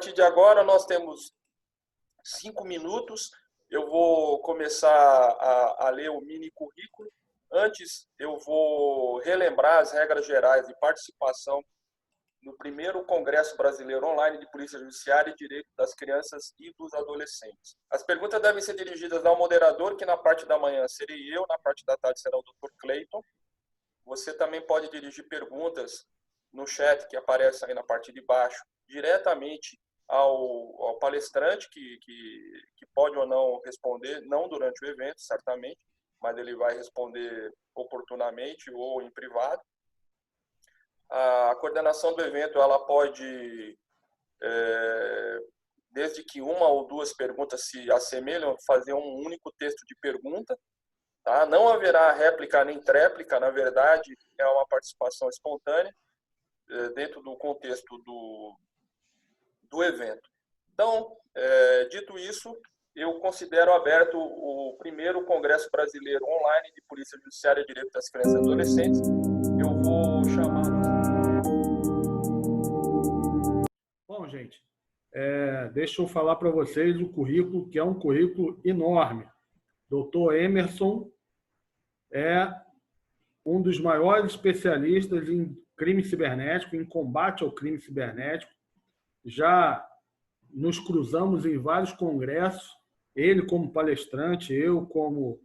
partir de agora, nós temos 5 minutos. Eu vou começar a ler o mini currículo. Antes, eu vou relembrar as regras gerais de participação no primeiro Congresso Brasileiro Online de Polícia Judiciária e Direito das Crianças e dos Adolescentes. As perguntas devem ser dirigidas ao moderador, que na parte da manhã serei eu, na parte da tarde será o Dr. Cleiton. Você também pode dirigir perguntas no chat que aparece aí na parte de baixo, diretamente ao palestrante, que pode ou não responder, não durante o evento, certamente, mas ele vai responder oportunamente ou em privado. A coordenação do evento, ela pode, desde que uma ou duas perguntas se assemelham, fazer um único texto de pergunta. Tá? Não haverá réplica nem tréplica, na verdade, é uma participação espontânea dentro do contexto do evento. Então, dito isso, eu considero aberto o primeiro Congresso Brasileiro Online de Polícia Judiciária e Direito das Crianças e Adolescentes. Eu vou chamar... Bom, gente, deixa eu falar para vocês o currículo, que é um currículo enorme. Dr. Emerson é um dos maiores especialistas em crime cibernético, em combate ao crime cibernético. Já nos cruzamos em vários congressos, ele como palestrante, eu como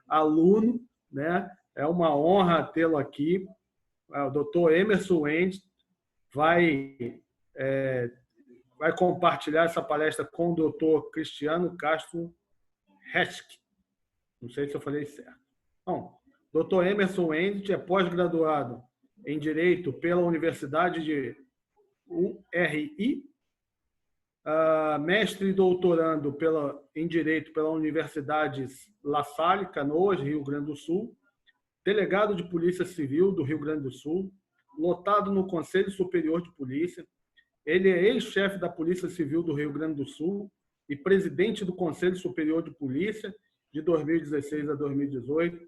aluno, né? É uma honra tê-lo aqui. O Dr. Emerson Wendt vai compartilhar essa palestra com o Dr. Cristiano Castro Reschke. Não sei se eu falei certo. Bom, Dr. Emerson Wendt é pós-graduado em Direito pela Universidade de URI, mestre e doutorando em Direito pela Universidade La Salle, Canoas, Rio Grande do Sul, delegado de Polícia Civil do Rio Grande do Sul, lotado no Conselho Superior de Polícia. Ele é ex-chefe da Polícia Civil do Rio Grande do Sul e presidente do Conselho Superior de Polícia de 2016 a 2018.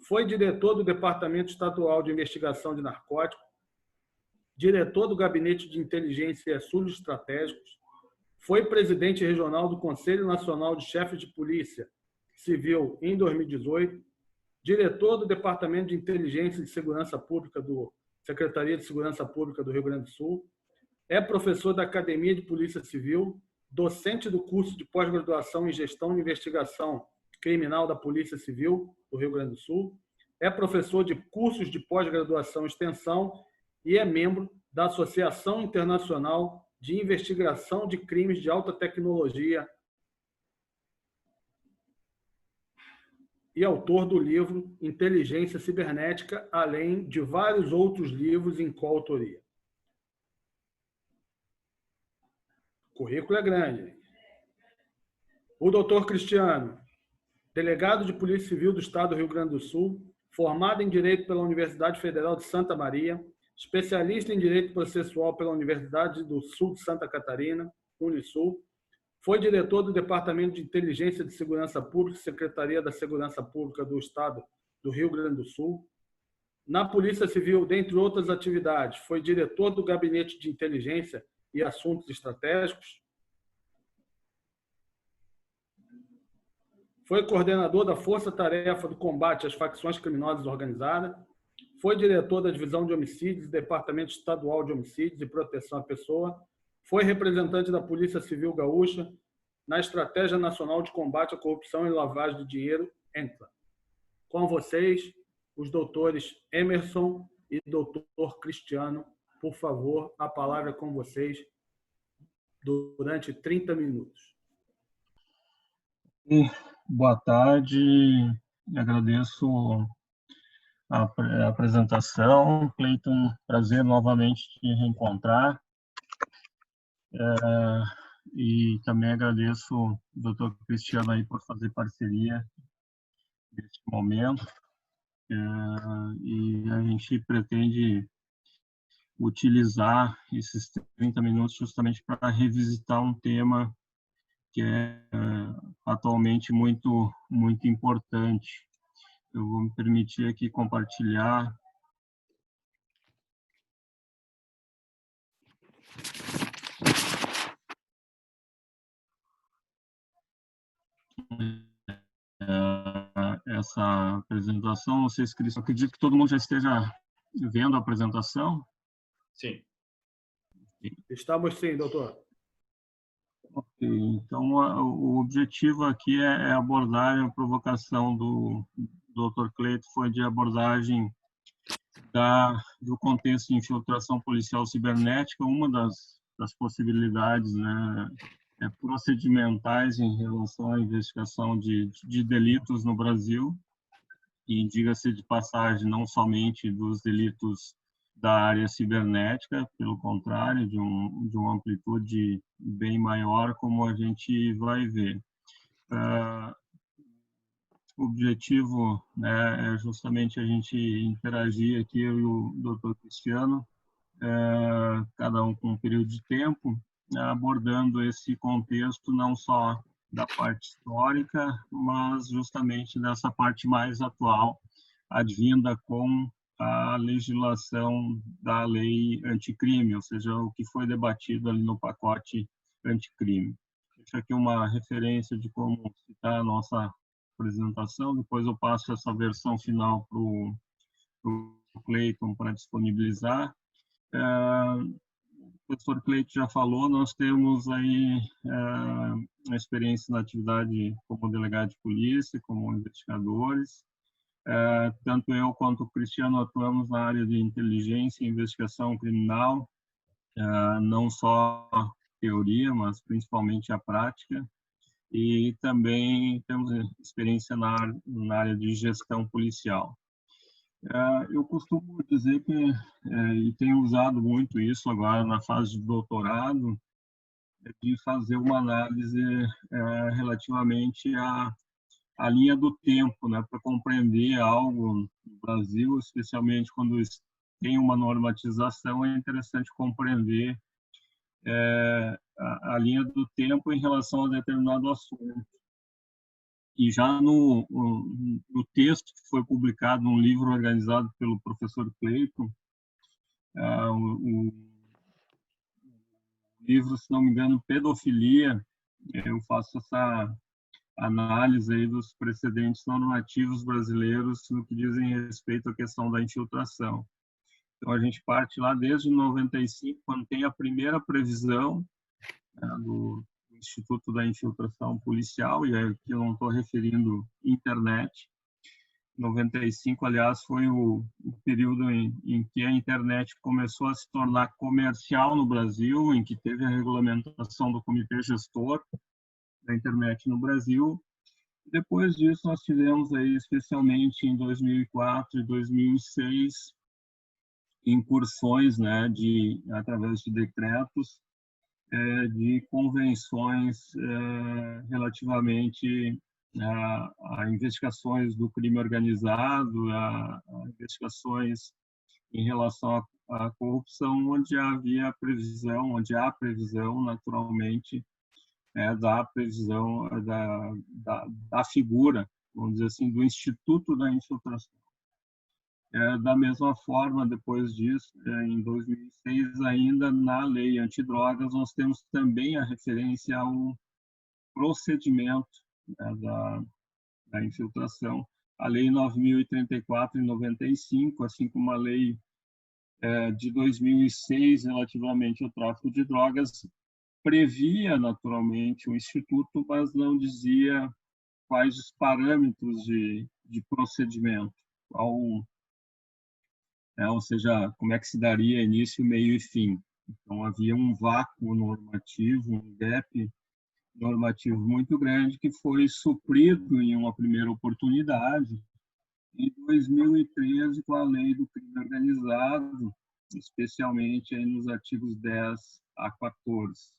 Foi diretor do Departamento Estadual de Investigação de Narcóticos, diretor do Gabinete de Inteligência e Assuntos Estratégicos, foi presidente regional do Conselho Nacional de Chefes de Polícia Civil em 2018, diretor do Departamento de Inteligência e Segurança Pública do Secretaria de Segurança Pública do Rio Grande do Sul, é professor da Academia de Polícia Civil, docente do curso de pós-graduação em Gestão e Investigação Criminal da Polícia Civil do Rio Grande do Sul, é professor de cursos de pós-graduação e extensão e é membro da Associação Internacional de Investigação de Crimes de Alta Tecnologia e autor do livro Inteligência Cibernética, além de vários outros livros em coautoria. O currículo é grande. O doutor Cristiano, delegado de Polícia Civil do Estado do Rio Grande do Sul, formado em Direito pela Universidade Federal de Santa Maria, especialista em Direito Processual pela Universidade do Sul de Santa Catarina, Unisul, foi diretor do Departamento de Inteligência de Segurança Pública e Secretaria da Segurança Pública do Estado do Rio Grande do Sul. Na Polícia Civil, dentre outras atividades, foi diretor do Gabinete de Inteligência e Assuntos Estratégicos. Foi coordenador da Força Tarefa do Combate às Facções Criminosas Organizadas. Foi diretor da Divisão de Homicídios do Departamento Estadual de Homicídios e Proteção à Pessoa. Foi representante da Polícia Civil Gaúcha na Estratégia Nacional de Combate à Corrupção e Lavagem de Dinheiro, ENCLA. Com vocês, os doutores Emerson e doutor Cristiano. Por favor, a palavra é com vocês durante 30 minutos. Boa tarde, agradeço a apresentação. Cleiton, prazer novamente te reencontrar. E também agradeço o doutor Cristiano aí por fazer parceria neste momento. E a gente pretende utilizar esses 30 minutos justamente para revisitar um tema que é atualmente muito importante. Eu vou me permitir aqui compartilhar. essa apresentação. Não sei se Cristian, acredito que todo mundo já esteja vendo a apresentação. Sim. Estamos sim, doutor. Ok, então o objetivo aqui é abordar a provocação do Dr. Cleito, foi de abordagem do contexto de infiltração policial cibernética. Uma das possibilidades, né, procedimentais em relação à investigação de delitos no Brasil, e diga-se de passagem, não somente dos delitos da área cibernética, pelo contrário, de uma amplitude bem maior, como a gente vai ver. O objetivo, né, é justamente a gente interagir aqui, eu e o Dr. Cristiano, cada um com um período de tempo, abordando esse contexto não só da parte histórica, mas justamente dessa parte mais atual, advinda com a legislação da lei anticrime, ou seja, o que foi debatido ali no pacote anticrime. Deixo aqui uma referência de como está a nossa apresentação, depois eu passo essa versão final para o Cleiton para disponibilizar. O professor Cleito já falou, nós temos aí a experiência na atividade como delegado de polícia, como investigadores. Tanto eu quanto o Cristiano atuamos na área de inteligência e investigação criminal, não só teoria, mas principalmente a prática. E também temos experiência na área de gestão policial. Eu costumo dizer que, e tenho usado muito isso agora na fase de doutorado, de fazer uma análise relativamente à linha do tempo, né, para compreender algo no Brasil, especialmente quando tem uma normatização, é interessante compreender a linha do tempo em relação a determinado assunto. E já no texto que foi publicado num livro organizado pelo professor Cleiton, o livro, se não me engano, Pedofilia, eu faço essa análise aí dos precedentes normativos brasileiros no que dizem respeito à questão da infiltração. Então, a gente parte lá desde 95, quando tem a primeira previsão, né, do Instituto da Infiltração Policial, e aqui eu não estou referindo internet. 95, aliás, foi o período em que a internet começou a se tornar comercial no Brasil, em que teve a regulamentação do Comitê Gestor da internet no Brasil. Depois disso, nós tivemos aí, especialmente em 2004 e 2006, incursões, né, através de decretos, de convenções relativamente a investigações do crime organizado, a investigações em relação à corrupção, onde havia previsão, onde há previsão, naturalmente, da previsão da figura, vamos dizer assim, do Instituto da Infiltração. Da mesma forma, depois disso, em 2006, ainda na lei antidrogas, nós temos também a referência ao procedimento, né, da infiltração. A lei 9.034 em 95, assim como a lei de 2006 relativamente ao tráfico de drogas, previa naturalmente o instituto, mas não dizia quais os parâmetros de procedimento, ou seja, como é que se daria início, meio e fim. Então, havia um vácuo normativo, um gap normativo muito grande, que foi suprido em uma primeira oportunidade em 2013 com a Lei do Crime Organizado, especialmente aí nos artigos 10 a 14,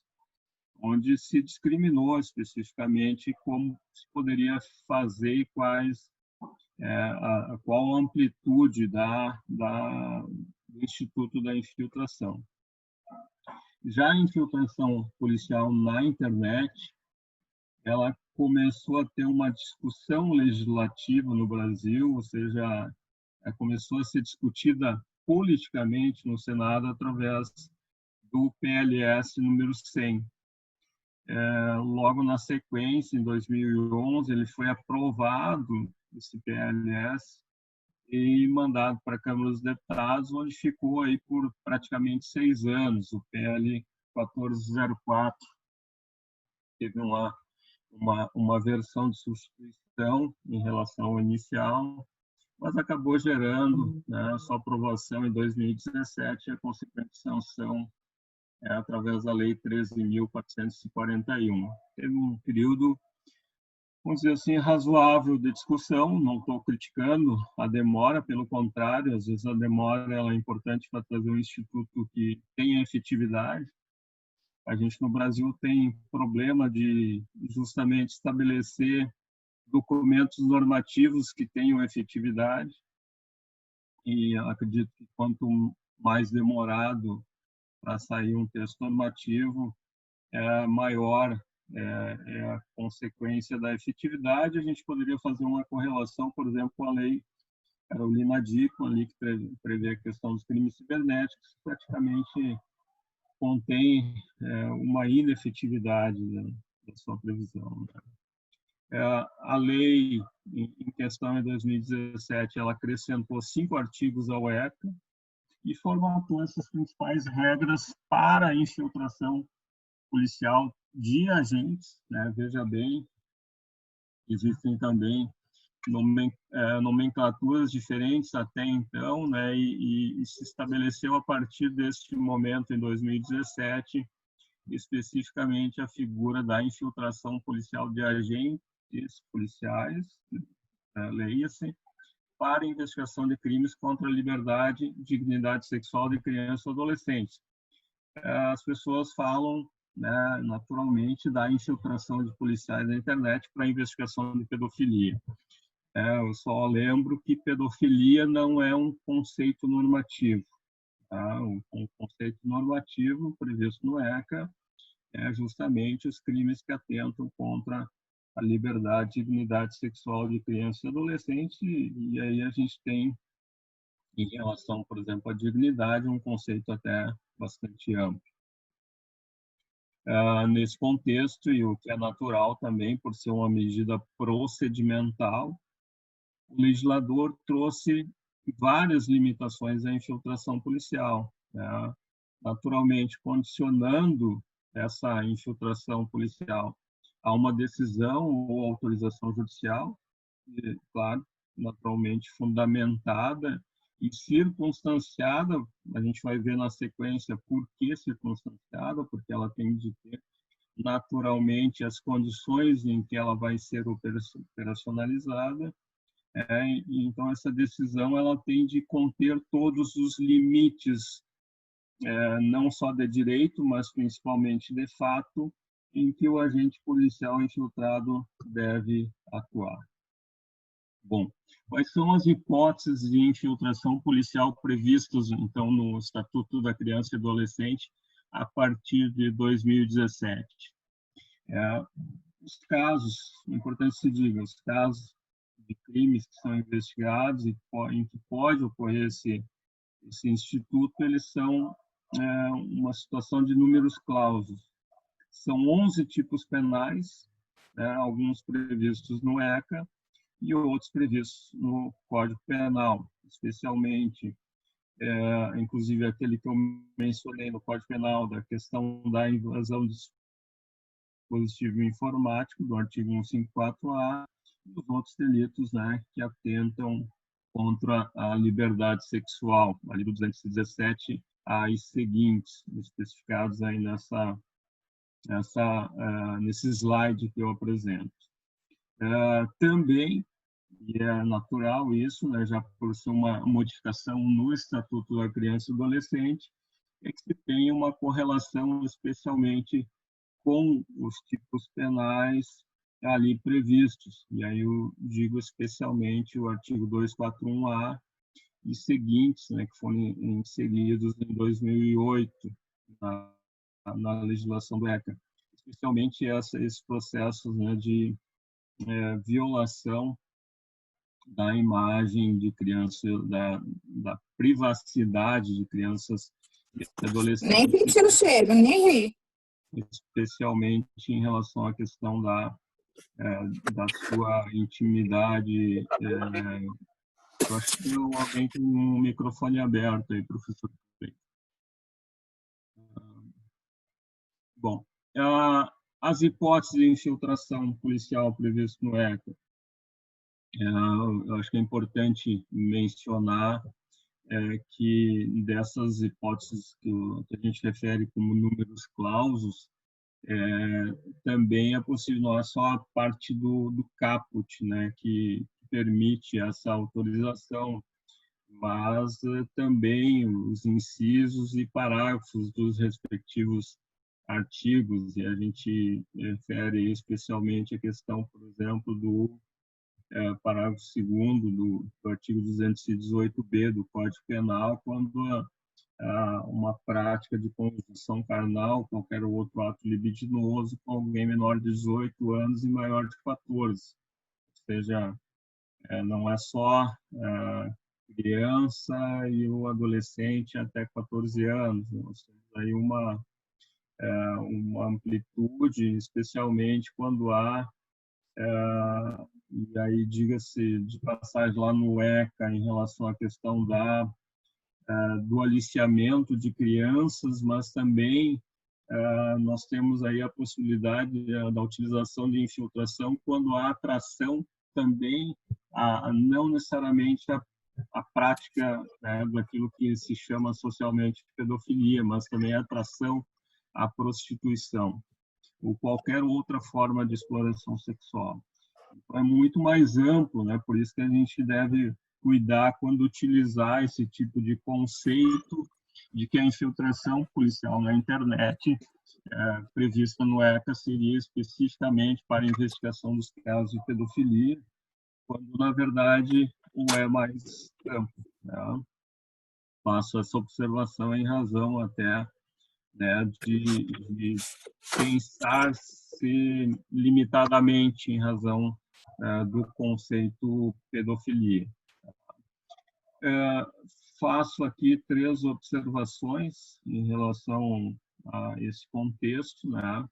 onde se discriminou especificamente como se poderia fazer e qual a amplitude do Instituto da Infiltração. Já a infiltração policial na internet, ela começou a ter uma discussão legislativa no Brasil, ou seja, começou a ser discutida politicamente no Senado através do PLS número 100. Logo na sequência, em 2011, ele foi aprovado, esse PLS, e mandado para a Câmara dos Deputados, onde ficou aí por praticamente 6 anos, o PL 1404. Teve uma versão de substituição em relação ao inicial, mas acabou gerando, né, sua aprovação em 2017 e a consequente sanção através da Lei 13.441. Teve um período, vamos dizer assim, razoável de discussão. Não estou criticando a demora, pelo contrário, às vezes a demora ela é importante para trazer um instituto que tenha efetividade. A gente no Brasil tem problema de justamente estabelecer documentos normativos que tenham efetividade, e acredito que quanto mais demorado para sair um texto normativo, maior é a consequência da efetividade. A gente poderia fazer uma correlação, por exemplo, com a lei Carolina Dickmann, ali, que prevê a questão dos crimes cibernéticos, que praticamente contém uma inefetividade da sua previsão. A lei em questão, em 2017, ela acrescentou 5 artigos ao ECA e formatou essas principais regras para a infiltração policial de agentes, né? Veja bem, existem também nomenclaturas diferentes até então, né? E se estabeleceu a partir deste momento, em 2017, especificamente a figura da infiltração policial de agentes policiais, leia-se, para investigação de crimes contra a liberdade e dignidade sexual de crianças e adolescentes. As pessoas falam, né, naturalmente, da infiltração de policiais na internet para investigação de pedofilia. Eu só lembro que pedofilia não é um conceito normativo. Tá? Um conceito normativo previsto no ECA é justamente os crimes que atentam contra a liberdade e dignidade sexual de crianças e adolescentes, e aí a gente tem, em relação, por exemplo, à dignidade, um conceito até bastante amplo. Nesse contexto, e o que é natural também, por ser uma medida procedimental, o legislador trouxe várias limitações à infiltração policial, né? Naturalmente condicionando essa infiltração policial a uma decisão ou autorização judicial, e, claro, naturalmente fundamentada e circunstanciada. A gente vai ver na sequência por que circunstanciada, porque ela tem de ter naturalmente as condições em que ela vai ser operacionalizada. Então, essa decisão ela tem de conter todos os limites, não só de direito, mas principalmente de fato, em que o agente policial infiltrado deve atuar. Bom, quais são as hipóteses de infiltração policial previstas, então, no Estatuto da Criança e Adolescente a partir de 2017? Os casos, é importante se diga, os casos de crimes que são investigados e em que pode ocorrer esse instituto, eles são uma situação de números clausos. São 11 tipos penais, alguns previstos no ECA e outros previstos no Código Penal, especialmente, inclusive aquele que eu mencionei no Código Penal, da questão da invasão de dispositivo informático, do artigo 154A, e os outros delitos, né, que atentam contra a liberdade sexual, artigo 217 A e seguintes, especificados aí nesse slide que eu apresento. Também, e é natural isso, né, já por ser uma modificação no Estatuto da Criança e Adolescente, é que se tem uma correlação especialmente com os tipos penais ali previstos. E aí eu digo especialmente o artigo 241A e seguintes, né, que foram inseridos em 2008 na legislação do ECA, especialmente esses processos, né, de violação da imagem de crianças, da privacidade de crianças e adolescentes. Nem sentir o cheiro, nem rir. especialmente em relação à questão da sua intimidade. Eu acho que tem alguém com um microfone aberto aí, professor. Bom, as hipóteses de infiltração policial previstas no ECA, eu acho que é importante mencionar que dessas hipóteses que a gente refere como números clausos, também é possível, não é só a parte do caput, né, que permite essa autorização, mas também os incisos e parágrafos dos respectivos artigos, e a gente refere especialmente a questão, por exemplo, do parágrafo 2º do artigo 218b do Código Penal, quando uma prática de conjunção carnal, qualquer outro ato libidinoso com alguém menor de 18 anos e maior de 14. Ou seja, não é só criança e o adolescente até 14 anos. Nós temos aí uma amplitude, especialmente quando há, e aí diga-se de passagem lá no ECA, em relação à questão do aliciamento de crianças, mas também nós temos aí a possibilidade da utilização de infiltração quando há atração também, não necessariamente a prática, né, daquilo que se chama socialmente de pedofilia, mas também a atração à prostituição ou qualquer outra forma de exploração sexual. Então, é muito mais amplo, né? Por isso que a gente deve cuidar quando utilizar esse tipo de conceito de que a infiltração policial na internet prevista no ECA seria especificamente para a investigação dos casos de pedofilia, quando, na verdade, o é mais amplo. Né? Faço essa observação em razão até, né, de pensar-se limitadamente em razão do conceito pedofilia. Faço aqui 3 observações em relação a esse contexto, né?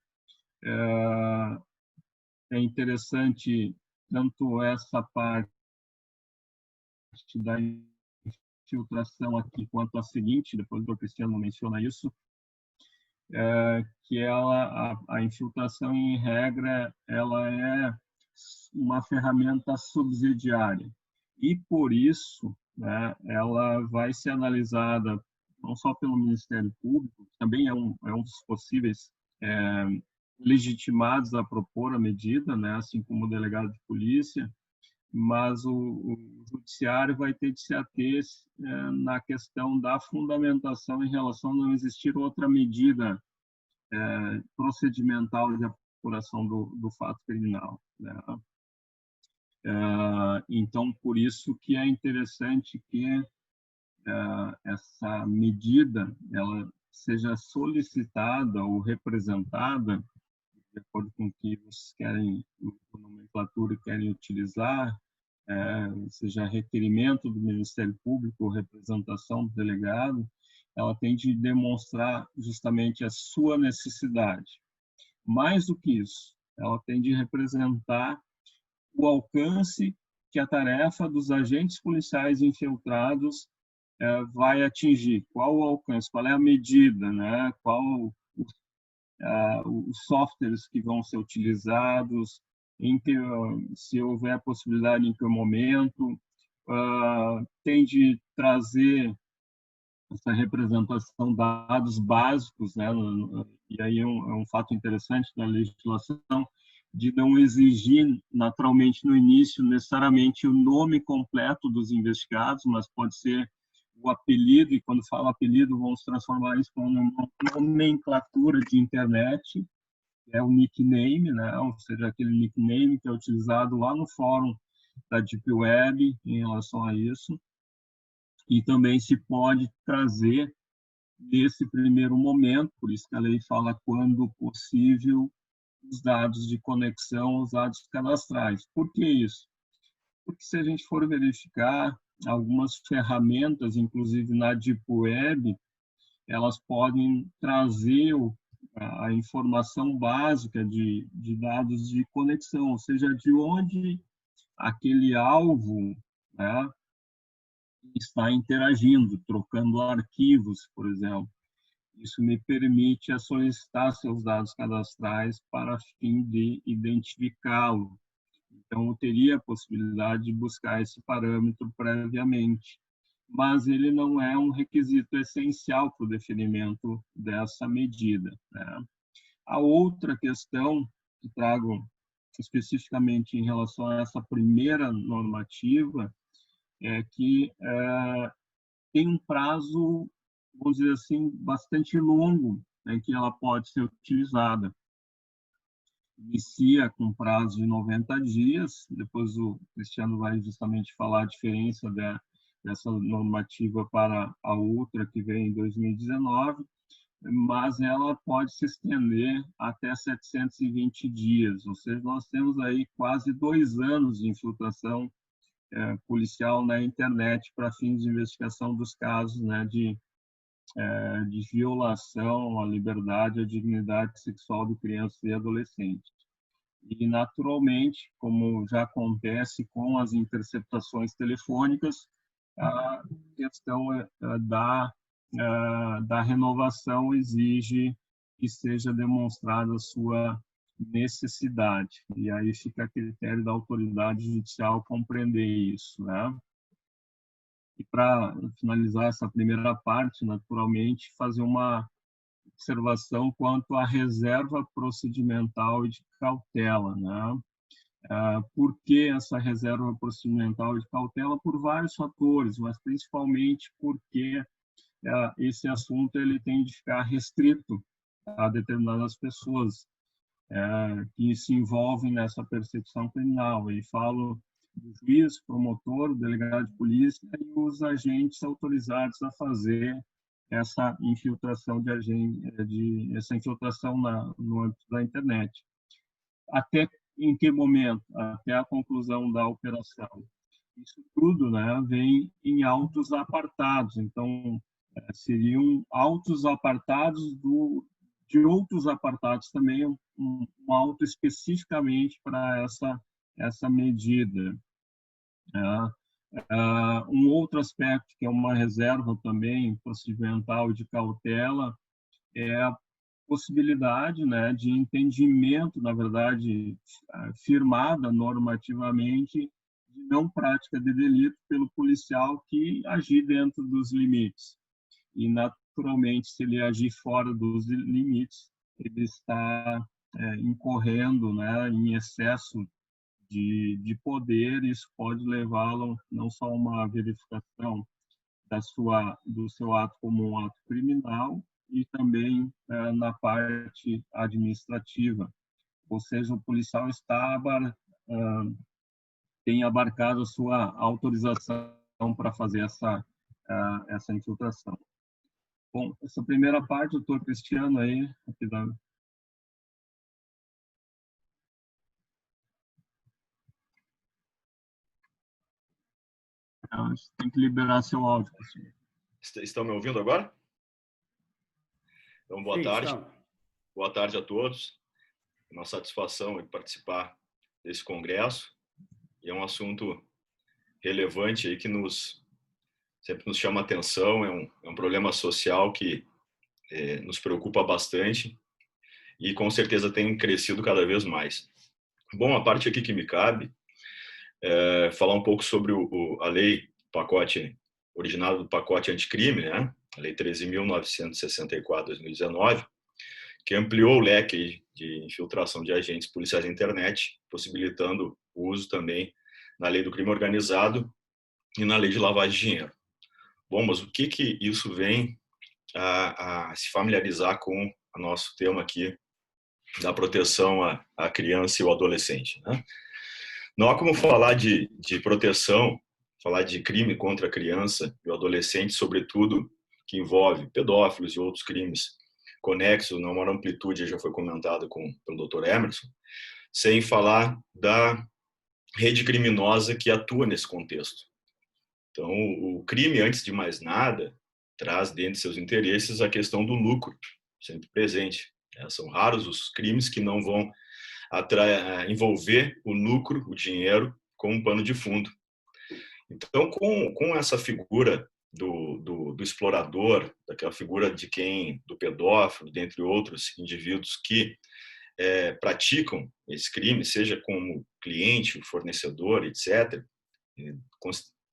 É interessante tanto essa parte da infiltração aqui quanto a seguinte, depois o Dr. Cristiano menciona isso, que a infiltração, em regra, ela é uma ferramenta subsidiária. E, por isso, né, ela vai ser analisada não só pelo Ministério Público, também é um dos possíveis legitimados a propor a medida, né, assim como o delegado de polícia, mas o judiciário vai ter de se ater na questão da fundamentação em relação a não existir outra medida procedimental de apuração do fato criminal. Né? Então, por isso que é interessante que essa medida ela seja solicitada ou representada, de acordo com o que vocês querem, a nomenclatura querem utilizar, seja requerimento do Ministério Público ou representação do delegado, ela tem de demonstrar justamente a sua necessidade. Mais do que isso, ela tem de representar o alcance que a tarefa dos agentes policiais infiltrados vai atingir. Qual o alcance? Qual é a medida? Né? Qual os softwares que vão ser utilizados? Se houver a possibilidade, em que momento? Tem de trazer essa representação de dados básicos, né? E aí é um fato interessante da legislação, de não exigir, naturalmente, no início, necessariamente o nome completo dos investigados, mas pode ser o apelido, e quando falo apelido, vamos transformar isso como uma nomenclatura de internet, é o nickname, né? Ou seja, aquele nickname que é utilizado lá no fórum da Deep Web em relação a isso. E também se pode trazer, nesse primeiro momento, por isso que a lei fala quando possível, os dados de conexão, os dados cadastrais. Por que isso? Porque se a gente for verificar, algumas ferramentas, inclusive na Deep Web, elas podem trazer a informação básica de dados de conexão, ou seja, de onde aquele alvo, né, está interagindo, trocando arquivos, por exemplo. Isso me permite solicitar seus dados cadastrais para fim de identificá-lo. Então, eu teria a possibilidade de buscar esse parâmetro previamente, mas ele não é um requisito essencial para o definimento dessa medida, né? A outra questão que trago especificamente em relação a essa primeira normativa é que tem um prazo, vamos dizer assim, bastante longo em que ela pode ser utilizada. Inicia com prazo de 90 dias, depois o Cristiano vai justamente falar a diferença dessa normativa para a outra que vem em 2019, mas ela pode se estender até 720 dias, ou seja, nós temos aí quase 2 anos de infiltração policial na internet para fins de investigação dos casos, né, de violação à liberdade e à dignidade sexual de crianças e adolescentes. E, naturalmente, como já acontece com as interceptações telefônicas, a questão da renovação exige que seja demonstrada a sua necessidade. E aí fica a critério da autoridade judicial compreender isso, né? E para finalizar essa primeira parte, naturalmente, fazer uma observação quanto à reserva procedimental e de cautela, né? Por que essa reserva procedimental e de cautela? Por vários fatores, mas principalmente porque esse assunto ele tem de ficar restrito a determinadas pessoas que se envolvem nessa persecução criminal. E falo do juiz, promotor, delegado de polícia e os agentes autorizados a fazer essa infiltração essa infiltração no âmbito da internet. Até em que momento? Até a conclusão da operação. Isso tudo, né, vem em autos apartados. Então, seriam autos apartados de outros apartados também, um auto especificamente para essa medida. Um outro aspecto que é uma reserva também procedimental de cautela é a possibilidade, né, de entendimento, na verdade, firmada normativamente, de não prática de delito pelo policial que agir dentro dos limites. E, naturalmente, se ele agir fora dos limites, ele está incorrendo, né, em excesso de poder. Isso pode levá-lo não só a uma verificação do seu ato como um ato criminal e também na parte administrativa. Ou seja, o policial tem abarcado a sua autorização para fazer essa infiltração. Bom, essa primeira parte, doutor Cristiano, aí, rapidamente. Tem que liberar seu áudio, Cristiano. Estão me ouvindo agora? Então, boa tarde. Boa tarde a todos. É uma satisfação participar desse congresso. E é um assunto relevante aí que sempre nos chama a atenção. É um problema social que nos preocupa bastante e com certeza tem crescido cada vez mais. Bom, a parte aqui que me cabe é falar um pouco sobre a lei, pacote originado do pacote anticrime, né? A Lei 13.964/2019, que ampliou o leque de infiltração de agentes policiais na internet, possibilitando o uso também na Lei do Crime Organizado e na Lei de Lavagem de Dinheiro. Bom, mas o que isso vem a se familiarizar com o nosso tema aqui da proteção à criança e ao adolescente, né? Não há como falar de proteção, falar de crime contra a criança e o adolescente, sobretudo que envolve pedófilos e outros crimes conexos, na maior amplitude, já foi comentado pelo Dr. Emerson, sem falar da rede criminosa que atua nesse contexto. Então, o crime, antes de mais nada, traz dentre seus interesses a questão do lucro, sempre presente. São raros os crimes que não vão envolver o lucro, o dinheiro, como um pano de fundo. Então, com essa figura do explorador, daquela figura do pedófilo, dentre outros indivíduos que praticam esse crime, seja como cliente, fornecedor, etc.,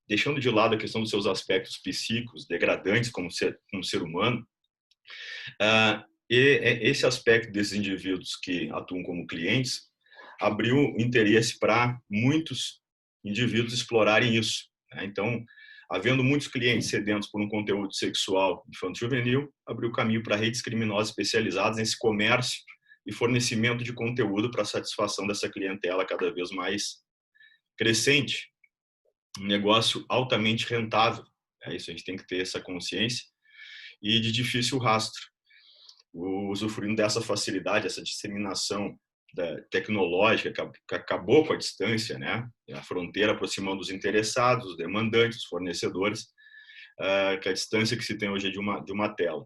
deixando de lado a questão dos seus aspectos psíquicos, degradantes como ser humano, e esse aspecto desses indivíduos que atuam como clientes abriu interesse para muitos indivíduos explorarem isso. Então, havendo muitos clientes sedentos por um conteúdo sexual infanto-juvenil, abriu caminho para redes criminosas especializadas nesse comércio e fornecimento de conteúdo para a satisfação dessa clientela cada vez mais crescente. Um negócio altamente rentável. Isso a gente tem que ter essa consciência, e de difícil rastro. Usufruindo dessa facilidade, essa disseminação tecnológica que acabou com a distância, né? A fronteira aproximando os interessados, os demandantes, os fornecedores, que a distância que se tem hoje é de uma tela.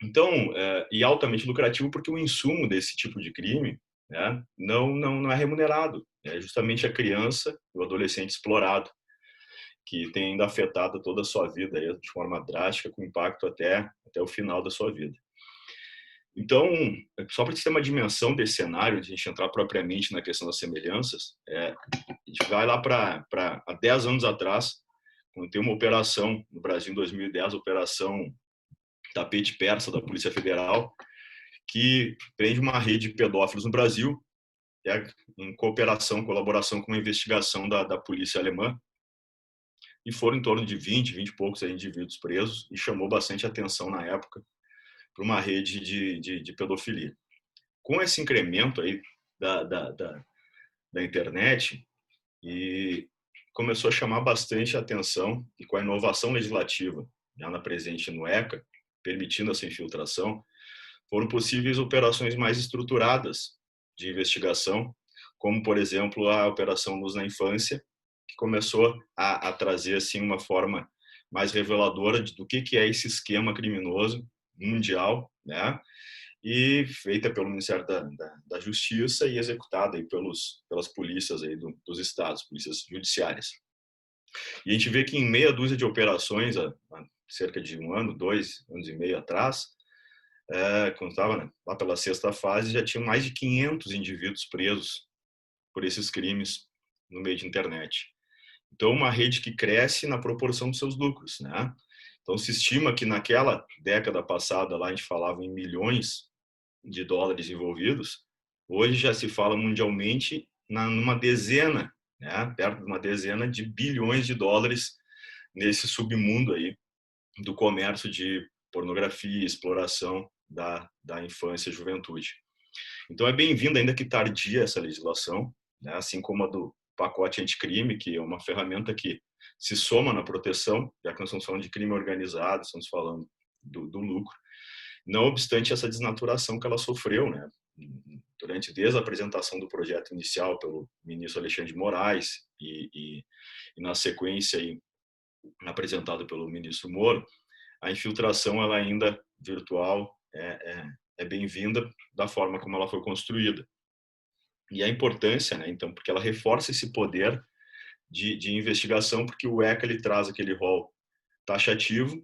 Então, e altamente lucrativo porque o insumo desse tipo de crime, né, não é remunerado. É justamente a criança, o adolescente explorado, que tem ainda afetado toda a sua vida de forma drástica, com impacto até o final da sua vida. Então, só para ter uma dimensão desse cenário, de a gente entrar propriamente na questão das semelhanças, a gente vai lá para há 10 anos atrás, quando tem uma operação no Brasil em 2010, a Operação Tapete Persa da Polícia Federal, que prende uma rede de pedófilos no Brasil, em colaboração com a investigação da polícia alemã, e foram em torno de 20 e poucos indivíduos presos, e chamou bastante atenção na época para uma rede de pedofilia. Com esse incremento aí da internet, e começou a chamar bastante atenção, e com a inovação legislativa já presente no ECA, permitindo essa infiltração, foram possíveis operações mais estruturadas de investigação, como, por exemplo, a Operação Luz na Infância, que começou a trazer assim uma forma mais reveladora do que é esse esquema criminoso mundial, né? E feita pelo Ministério da Justiça e executada aí pelas polícias aí dos estados, polícias judiciárias. E a gente vê que em meia dúzia de operações, há cerca de 1 ano, 2 anos e meio atrás, quando estava lá pela 6ª fase, já tinham mais de 500 indivíduos presos por esses crimes no meio de internet. Então, uma rede que cresce na proporção dos seus lucros, né? Então, se estima que naquela década passada, lá a gente falava em milhões de dólares envolvidos, hoje já se fala mundialmente numa dezena, né? Perto de uma dezena de bilhões de dólares nesse submundo aí do comércio de pornografia, exploração da infância e juventude. Então, é bem-vinda, ainda que tardia, essa legislação, né? Assim como a do pacote anticrime, que é uma ferramenta que se soma na proteção, já que nós estamos falando de crime organizado, estamos falando do lucro. Não obstante essa desnaturação que ela sofreu, né? Desde a apresentação do projeto inicial pelo ministro Alexandre de Moraes e na sequência aí, apresentado pelo ministro Moro, a infiltração, ela ainda virtual, é bem-vinda da forma como ela foi construída. E a importância, né, então, porque ela reforça esse poder de investigação, porque o ECA ele traz aquele rol taxativo,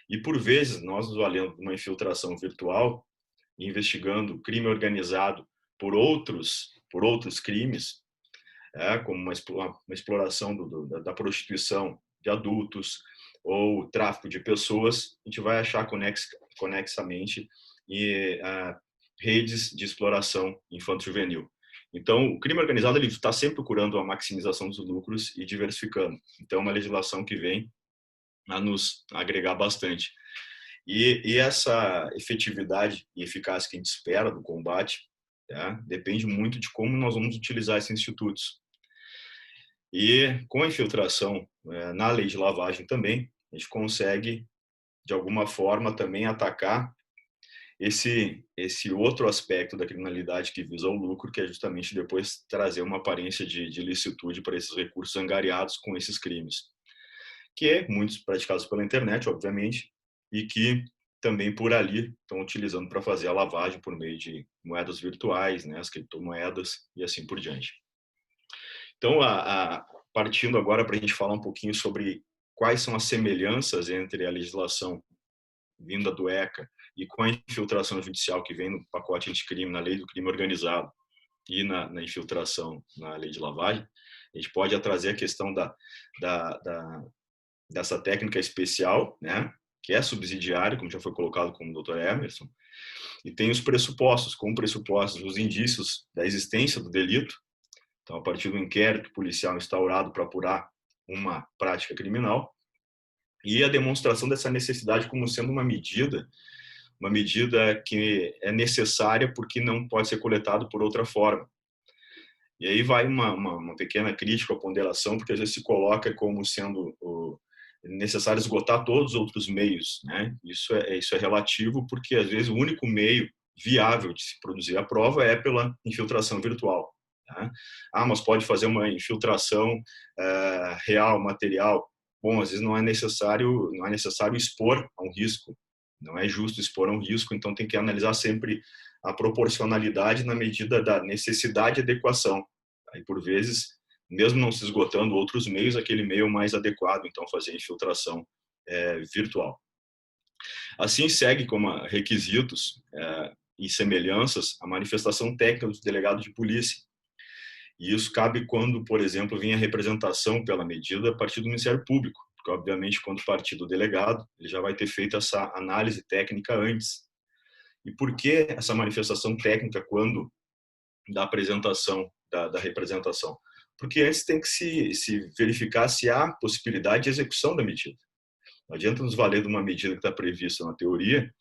e por vezes nós nos valendo de uma infiltração virtual, investigando crime organizado por outros crimes, como uma exploração da prostituição de adultos ou tráfico de pessoas, a gente vai achar conexamente redes de exploração infanto-juvenil. Então, o crime organizado ele está sempre procurando a maximização dos lucros e diversificando. Então, é uma legislação que vem a nos agregar bastante. E essa efetividade e eficácia que a gente espera do combate, tá, depende muito de como nós vamos utilizar esses institutos. E com a infiltração na lei de lavagem também, a gente consegue, de alguma forma, também atacar esse outro aspecto da criminalidade que visa o lucro, que é justamente depois trazer uma aparência de ilicitude para esses recursos angariados com esses crimes, que muitos praticados pela internet, obviamente, e que também por ali estão utilizando para fazer a lavagem por meio de moedas virtuais, né, as criptomoedas e assim por diante. Então, partindo agora para a gente falar um pouquinho sobre quais são as semelhanças entre a legislação vinda do ECA e com a infiltração judicial que vem no pacote anticrime, na lei do crime organizado e na infiltração na lei de lavagem, a gente pode trazer a questão dessa técnica especial, né, que é subsidiária, como já foi colocado como o Dr. Emerson, e tem os pressupostos, como pressupostos os indícios da existência do delito. Então, a partir do inquérito policial instaurado para apurar uma prática criminal, e a demonstração dessa necessidade como sendo uma medida que é necessária porque não pode ser coletado por outra forma. E aí vai uma pequena crítica à ponderação, porque às vezes se coloca como sendo necessário esgotar todos os outros meios, né? Isso é relativo, porque às vezes o único meio viável de se produzir a prova é pela infiltração virtual. Tá? Mas pode fazer uma infiltração real, material. Bom, às vezes não é necessário expor a um risco, não é justo expor a um risco, então tem que analisar sempre a proporcionalidade na medida da necessidade e adequação. Aí, por vezes, mesmo não se esgotando outros meios, aquele meio mais adequado, então fazer a infiltração virtual. Assim segue como requisitos e semelhanças a manifestação técnica do delegado de polícia. E isso cabe quando, por exemplo, vem a representação pela medida a partir do Ministério Público, porque, obviamente, quando partir do delegado, ele já vai ter feito essa análise técnica antes. E por que essa manifestação técnica quando da apresentação, da representação? Porque antes tem que se verificar se há possibilidade de execução da medida. Não adianta nos valer de uma medida que está prevista na teoria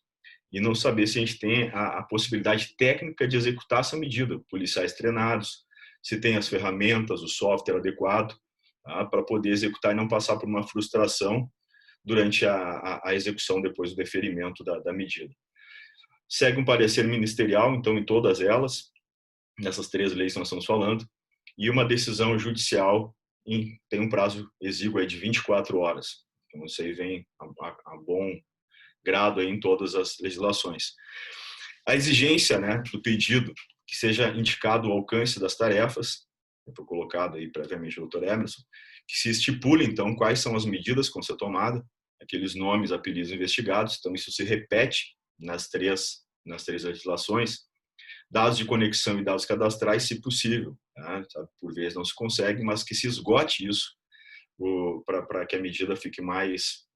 e não saber se a gente tem a possibilidade técnica de executar essa medida. Policiais treinados, se tem as ferramentas, o software adequado, tá, para poder executar e não passar por uma frustração durante a execução depois do deferimento da medida. Segue um parecer ministerial, então, em todas elas, nessas 3 leis que nós estamos falando, e uma decisão judicial tem um prazo exíguo aí de 24 horas. Então, isso aí vem a bom grado aí em todas as legislações. A exigência, né, do pedido que seja indicado o alcance das tarefas, foi colocado aí previamente o Dr. Emerson, que se estipule, então, quais são as medidas que vão ser tomadas, aqueles nomes, apelidos investigados, então isso se repete nas três legislações, dados de conexão e dados cadastrais, se possível, tá? Por vezes não se consegue, mas que se esgote isso para que a medida fique mais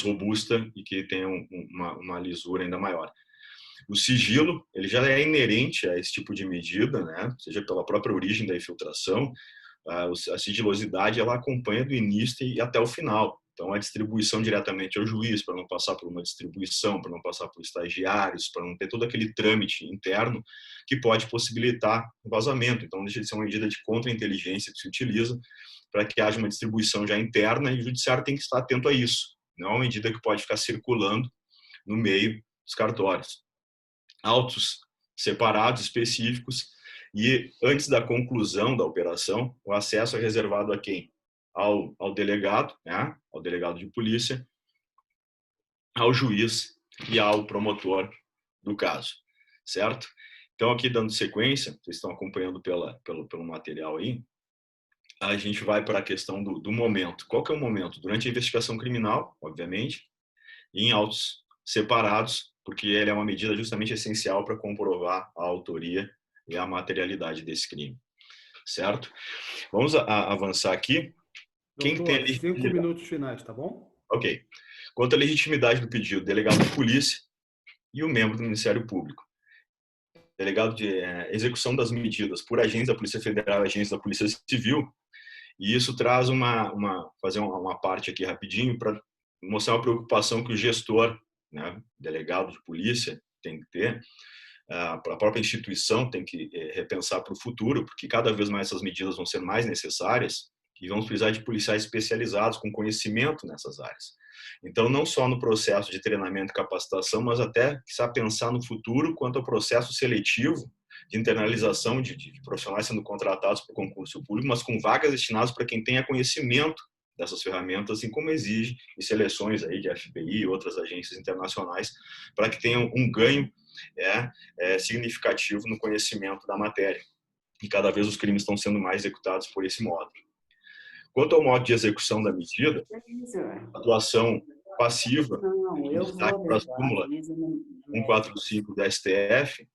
robusta e que tenha uma lisura ainda maior. O sigilo, ele já é inerente a esse tipo de medida, né? Seja pela própria origem da infiltração, a sigilosidade ela acompanha do início e até o final. Então, a distribuição diretamente ao juiz, para não passar por uma distribuição, para não passar por estagiários, para não ter todo aquele trâmite interno que pode possibilitar o vazamento. Então, deixa de ser uma medida de contra-inteligência que se utiliza para que haja uma distribuição já interna, e o judiciário tem que estar atento a isso. Não é uma medida que pode ficar circulando no meio dos cartórios. Autos separados, específicos, e antes da conclusão da operação, o acesso é reservado a quem? Ao delegado, né? Ao delegado de polícia, ao juiz e ao promotor do caso, certo? Então, aqui dando sequência, vocês estão acompanhando pelo material aí, a gente vai para a questão do momento. Qual que é o momento? Durante a investigação criminal, obviamente, e em autos separados, porque ele é uma medida justamente essencial para comprovar a autoria e a materialidade desse crime, certo? Vamos avançar aqui. Quem Doutor, tem 5 minutos finais, tá bom? Ok. Quanto à legitimidade do pedido, delegado de polícia e o membro do Ministério Público. Delegado de execução das medidas por agentes da Polícia Federal e agentes da Polícia Civil. E isso traz fazer uma parte aqui rapidinho para mostrar uma preocupação que o gestor, né, delegado de polícia, tem que ter. A própria instituição tem que repensar para o futuro, porque cada vez mais essas medidas vão ser mais necessárias e vamos precisar de policiais especializados com conhecimento nessas áreas. Então, não só no processo de treinamento e capacitação, mas até pensar no futuro quanto ao processo seletivo de internalização de profissionais sendo contratados por concurso público, mas com vagas destinadas para quem tenha conhecimento dessas ferramentas, assim como exige em seleções aí de FBI e outras agências internacionais, para que tenham um ganho significativo no conhecimento da matéria. E cada vez os crimes estão sendo mais executados por esse modo. Quanto ao modo de execução da medida, atuação passiva, em destaque para a súmula 145 da STF,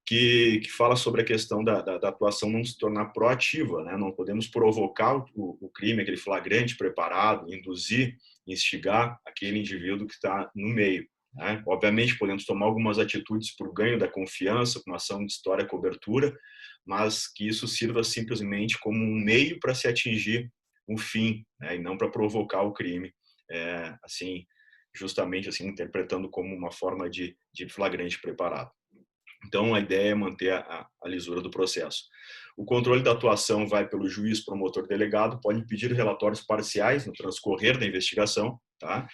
que fala sobre a questão da atuação não se tornar proativa, né? Não podemos provocar o crime, aquele flagrante preparado, induzir, instigar aquele indivíduo que está no meio, né? Obviamente, podemos tomar algumas atitudes por ganho da confiança, com ação de história, cobertura, mas que isso sirva simplesmente como um meio para se atingir um fim, né? E não para provocar o crime, assim, justamente assim, interpretando como uma forma de flagrante preparado. Então, a ideia é manter a lisura do processo. O controle da atuação vai pelo juiz, promotor, delegado, pode pedir relatórios parciais no transcorrer da investigação, tá?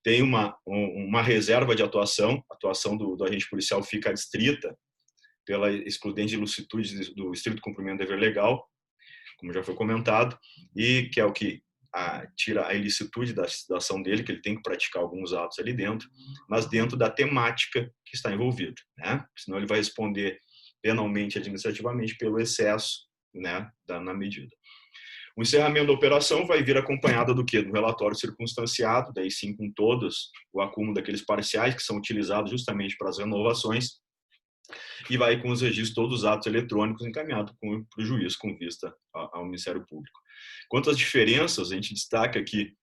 Tem uma reserva de atuação, a atuação do agente policial fica adstrita pela excludente de ilicitude do estrito cumprimento do dever legal, como já foi comentado, e que é o que tira a ilicitude da ação dele, que ele tem que praticar alguns atos ali dentro, mas dentro da temática que está envolvida, né? Senão ele vai responder penalmente, administrativamente, pelo excesso, né, na medida. O encerramento da operação vai vir acompanhado do quê? Do relatório circunstanciado, daí sim com todos o acúmulo daqueles parciais que são utilizados justamente para as renovações, e vai com os registros todos os atos eletrônicos encaminhados para o juiz com vista ao Ministério Público. Quanto às diferenças, a gente destaca aqui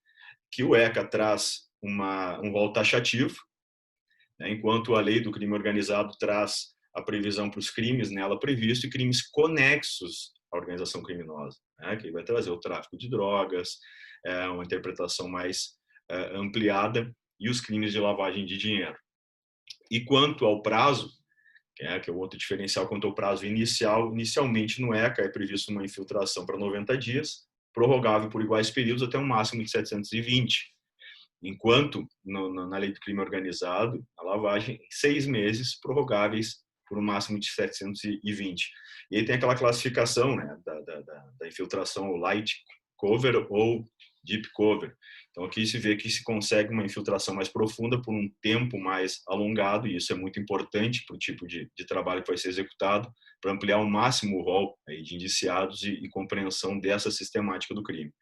que o ECA traz um rol taxativo, né, enquanto a lei do crime organizado traz a previsão para os crimes nela previstos e crimes conexos à organização criminosa, né, que vai trazer o tráfico de drogas, uma interpretação mais ampliada, e os crimes de lavagem de dinheiro. E quanto ao prazo, que é o outro diferencial, quanto ao prazo inicial, inicialmente no ECA é previsto uma infiltração para 90 dias, prorrogável por iguais períodos até um máximo de 720, enquanto na lei do crime organizado, a lavagem, 6 meses prorrogáveis por um máximo de 720. E aí tem aquela classificação, né, da infiltração light cover ou deep cover. Então aqui se vê que se consegue uma infiltração mais profunda por um tempo mais alongado, e isso é muito importante para o tipo de trabalho que vai ser executado, para ampliar ao máximo o rol aí de indiciados e compreensão dessa sistemática do crime.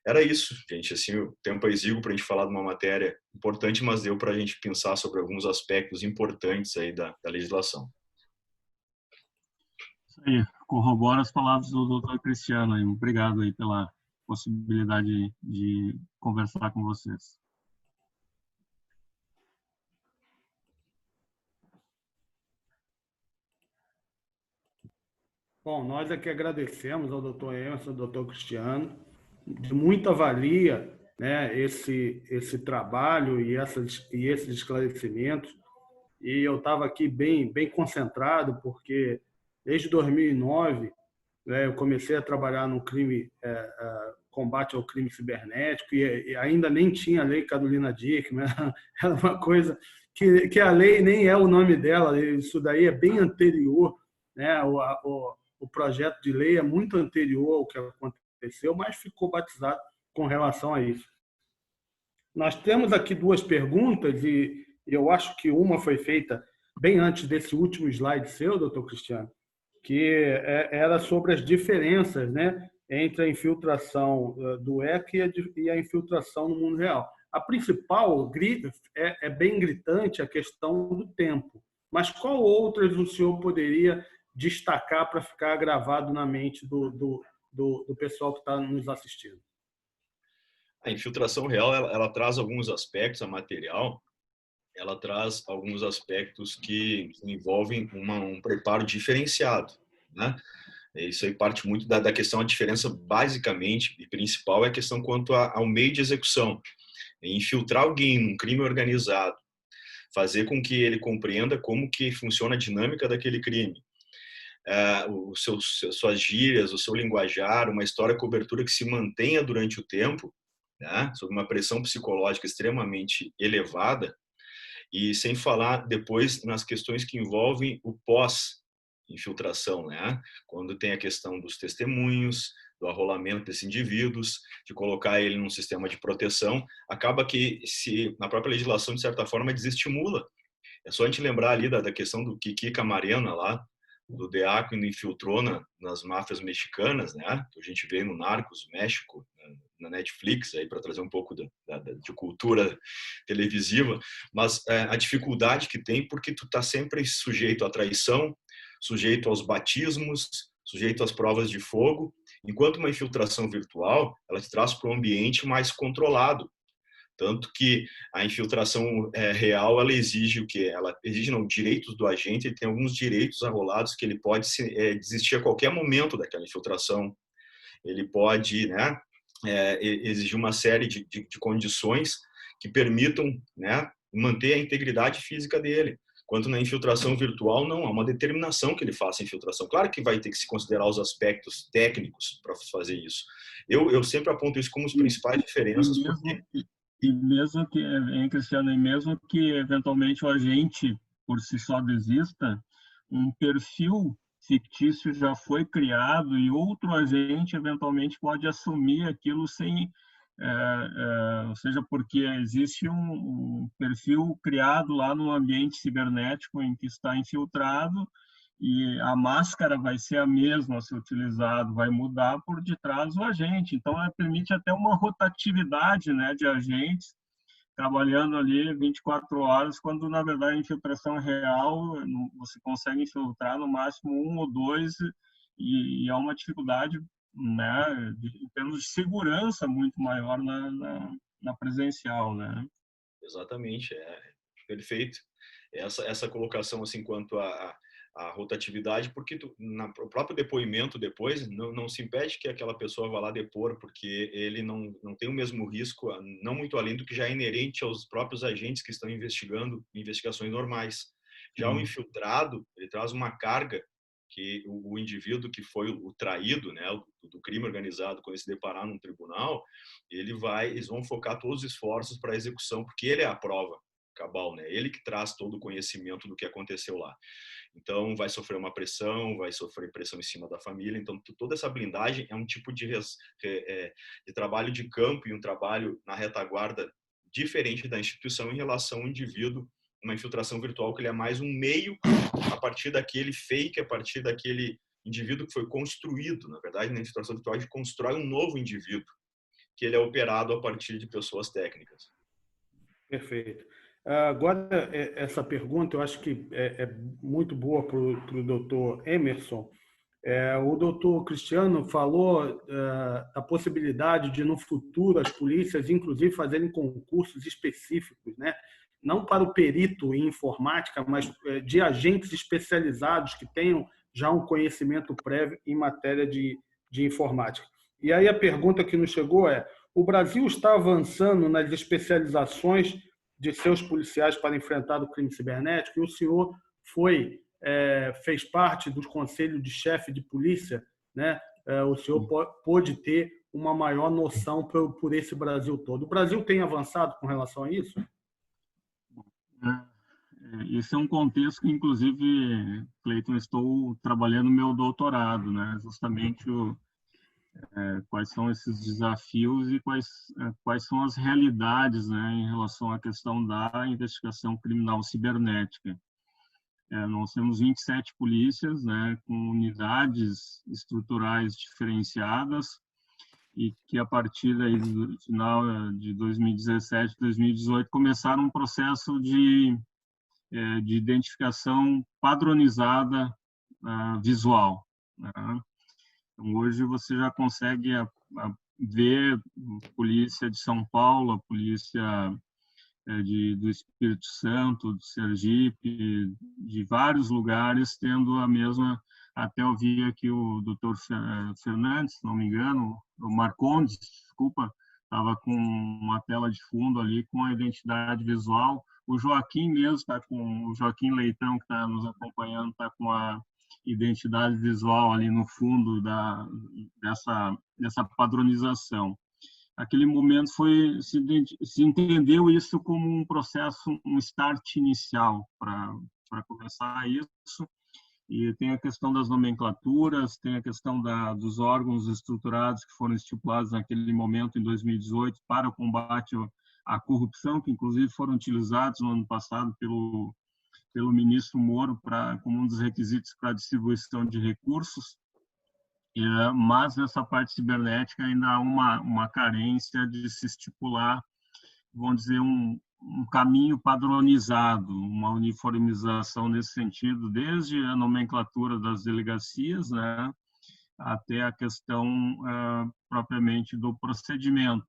Era isso, gente. Assim, o tempo é exíguo para a gente falar de uma matéria importante, mas deu para a gente pensar sobre alguns aspectos importantes aí da legislação. Isso aí, corrobora as palavras do Dr. Cristiano. Aí. Obrigado aí pela possibilidade de conversar com vocês. Bom, nós aqui agradecemos ao Dr. Emerson, ao Dr. Cristiano, de muita valia, né, esse trabalho e esses esclarecimentos. E eu estava aqui bem concentrado, porque desde 2009 eu comecei a trabalhar no combate ao crime cibernético, e ainda nem tinha a lei Carolina Dickmann, era uma coisa que a lei nem é o nome dela, isso daí é bem anterior, né? O projeto de lei é muito anterior ao que aconteceu, mas ficou batizado com relação a isso. Nós temos aqui 2 perguntas, e eu acho que uma foi feita bem antes desse último slide seu, doutor Cristiano, que era sobre as diferenças, né, entre a infiltração do ECA e a infiltração no mundo real. A principal é bem gritante a questão do tempo, mas qual outras o senhor poderia destacar para ficar gravado na mente do pessoal que está nos assistindo? A infiltração real, ela traz alguns aspectos, a material, ela traz alguns aspectos que envolvem um preparo diferenciado, né? Isso aí parte muito da questão, a diferença basicamente e principal é a questão quanto ao meio de execução. Infiltrar alguém num crime organizado, fazer com que ele compreenda como que funciona a dinâmica daquele crime, suas gírias, o seu linguajar, uma história cobertura que se mantenha durante o tempo, né, sob uma pressão psicológica extremamente elevada, e sem falar depois nas questões que envolvem o pós, infiltração, né? Quando tem a questão dos testemunhos, do arrolamento desses indivíduos, de colocar ele num sistema de proteção, acaba que se na própria legislação, de certa forma, desestimula. É só a gente lembrar ali da questão do Kiki Camarena lá, do Diácono infiltrou nas máfias mexicanas, né? Que a gente vê no Narcos, México, na Netflix, aí para trazer um pouco de cultura televisiva, mas a dificuldade que tem, porque tu tá sempre sujeito à traição, sujeito aos batismos, sujeito às provas de fogo, enquanto uma infiltração virtual, ela te traz para um ambiente mais controlado. Tanto que a infiltração real, ela exige o quê? Ela exige direitos do agente, ele tem alguns direitos arrolados que ele pode desistir a qualquer momento daquela infiltração. Ele pode, né, exigir uma série de condições que permitam, né, manter a integridade física dele. Quanto na infiltração virtual, não, há uma determinação que ele faça a infiltração. Claro que vai ter que se considerar os aspectos técnicos para fazer isso. Eu sempre aponto isso como as principais diferenças. E mesmo que, hein, Cristiano, e mesmo que eventualmente o agente por si só desista, um perfil fictício já foi criado e outro agente eventualmente pode assumir aquilo sem, ou seja, porque existe um perfil criado lá no ambiente cibernético em que está infiltrado e a máscara vai ser a mesma a ser utilizada, vai mudar por detrás do agente. Então, ela permite até uma rotatividade, né, de agentes trabalhando ali 24 horas, quando, na verdade, a infiltração real, você consegue infiltrar no máximo 1 ou 2 e é uma dificuldade, né, em termos de segurança muito maior na presencial, né? Exatamente, perfeito. Essa colocação, assim, quanto a rotatividade, porque o próprio depoimento depois não se impede que aquela pessoa vá lá depor, porque ele não tem o mesmo risco, não muito além do que já é inerente aos próprios agentes que estão investigando investigações normais. Já o infiltrado, ele traz uma carga que o indivíduo que foi o traído, né, do crime organizado, quando ele se deparar num tribunal, eles vão focar todos os esforços para a execução, porque ele é a prova cabal, né? Ele que traz todo o conhecimento do que aconteceu lá. Então, vai sofrer uma pressão, vai sofrer pressão em cima da família. Então, toda essa blindagem é um tipo de trabalho de campo e um trabalho na retaguarda diferente da instituição em relação ao indivíduo. Uma infiltração virtual que ele é mais um meio a partir daquele fake, a partir daquele indivíduo que foi construído. Na verdade, na infiltração virtual, a gente constrói um novo indivíduo, que ele é operado a partir de pessoas técnicas. Perfeito. Agora, essa pergunta eu acho que é muito boa para o doutor Emerson. O doutor Cristiano falou da possibilidade de, no futuro, as polícias, inclusive, fazerem concursos específicos, né? Não para o perito em informática, mas de agentes especializados que tenham já um conhecimento prévio em matéria de informática. E aí a pergunta que nos chegou é: o Brasil está avançando nas especializações de seus policiais para enfrentar o crime cibernético? E o senhor fez parte dos conselhos de chefe de polícia, né? O senhor pôde ter uma maior noção por esse Brasil todo. O Brasil tem avançado com relação a isso? Esse é um contexto que, inclusive, Cleiton, estou trabalhando meu doutorado, né? Justamente quais são esses desafios e quais são as realidades, né, em relação à questão da investigação criminal cibernética. Nós temos 27 polícias, né, com unidades estruturais diferenciadas e que, a partir aí do final de 2017, 2018, começaram um processo de identificação padronizada visual, né? Então, hoje você já consegue ver a polícia de São Paulo, a polícia do Espírito Santo, de Sergipe, de vários lugares, tendo a mesma. Até eu vi aqui o doutor Fernandes, se não me engano, o Marcondes, desculpa, estava com uma tela de fundo ali com a identidade visual. O Joaquim mesmo está com, o Joaquim Leitão, que está nos acompanhando, está com a identidade visual ali no fundo dessa padronização. Aquele momento se entendeu isso como um processo, um start inicial para começar isso, E tem a questão das nomenclaturas, tem a questão dos órgãos estruturados que foram estipulados naquele momento, em 2018, para o combate à corrupção, que inclusive foram utilizados no ano passado pelo ministro Moro como um dos requisitos para a distribuição de recursos. Mas nessa parte cibernética ainda há uma carência de se estipular, vamos dizer, um caminho padronizado, uma uniformização nesse sentido, desde a nomenclatura das delegacias, né, até a questão propriamente do procedimento.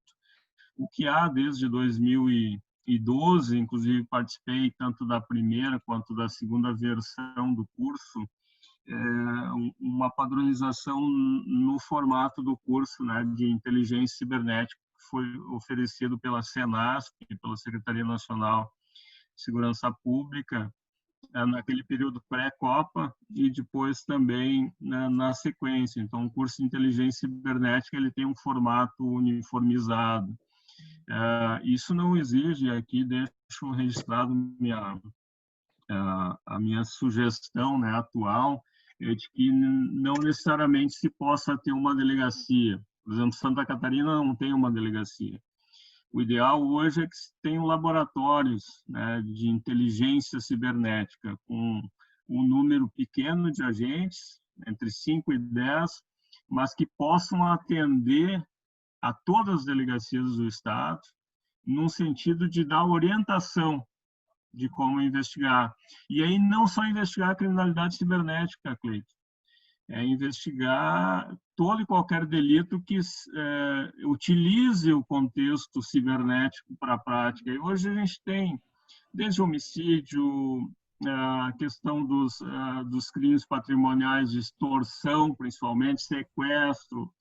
O que há desde 2012, inclusive participei tanto da primeira quanto da segunda versão do curso, uma padronização no formato do curso, né, de inteligência cibernética, que foi oferecido pela Senasp, pela Secretaria Nacional de Segurança Pública, naquele período pré-Copa e depois também na sequência. Então, o curso de inteligência cibernética ele tem um formato uniformizado. Isso não exige, aqui deixo registrado a minha sugestão, né, atual, de que não necessariamente se possa ter uma delegacia. Por exemplo, Santa Catarina não tem uma delegacia. O ideal hoje é que se tenham laboratórios, né, de inteligência cibernética com um número pequeno de agentes, entre 5 e 10, mas que possam atender a todas as delegacias do Estado, no sentido de dar orientação de como investigar. E aí não só investigar a criminalidade cibernética, Cleiton, é investigar todo e qualquer delito que utilize o contexto cibernético para a prática. E hoje a gente tem desde homicídio, a questão dos crimes patrimoniais de extorsão, principalmente, sequestro,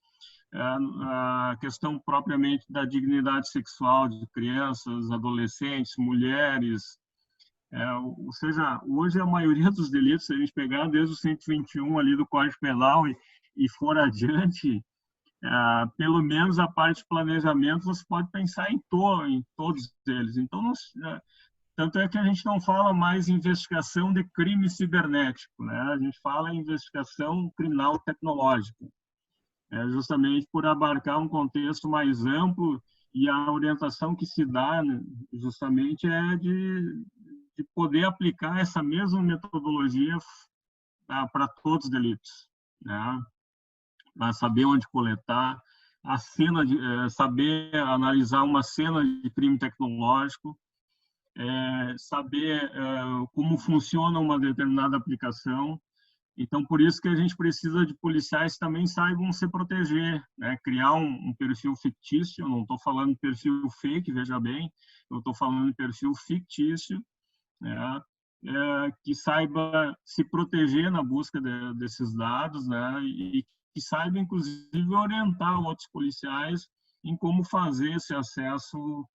a questão propriamente da dignidade sexual de crianças, adolescentes, mulheres. Ou seja, hoje a maioria dos delitos, se a gente pegar desde o 121 ali do Código Penal e for adiante, pelo menos a parte de planejamento você pode pensar em todos eles. Então, tanto é que a gente não fala mais em investigação de crime cibernético, né? A gente fala em investigação criminal tecnológica, justamente por abarcar um contexto mais amplo, e a orientação que se dá, né, justamente é de poder aplicar essa mesma metodologia para todos os delitos, né? Para saber onde coletar, saber analisar uma cena de crime tecnológico, saber como funciona uma determinada aplicação. Então, por isso que a gente precisa de policiais que também saibam se proteger, né? Criar um perfil fictício. Eu não estou falando de perfil fake, veja bem, eu estou falando de perfil fictício, né? Que saiba se proteger na busca desses dados, né? E que saiba, inclusive, orientar outros policiais em como fazer esse acesso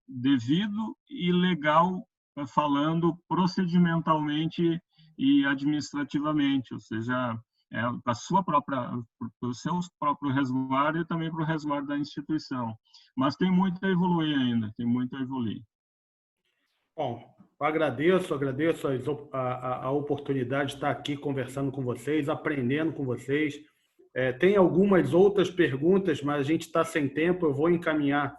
devido e legal, falando procedimentalmente e administrativamente, ou seja, para o seu próprio resguardo e também para o resguardo da instituição. Mas tem muito a evoluir ainda, tem muito a evoluir. Bom, agradeço a oportunidade de estar aqui conversando com vocês, aprendendo com vocês. Tem algumas outras perguntas, mas a gente está sem tempo. Eu vou encaminhar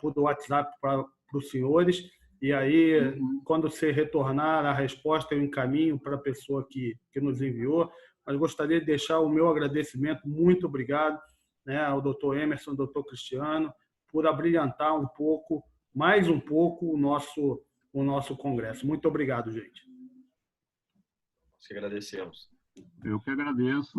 por WhatsApp para os senhores. E aí, quando você retornar a resposta, eu encaminho para a pessoa que nos enviou. Mas gostaria de deixar o meu agradecimento. Muito obrigado, né, ao doutor Emerson, ao doutor Cristiano, por abrilhantar mais um pouco o nosso congresso. Muito obrigado, gente. Nós que agradecemos. Eu que agradeço.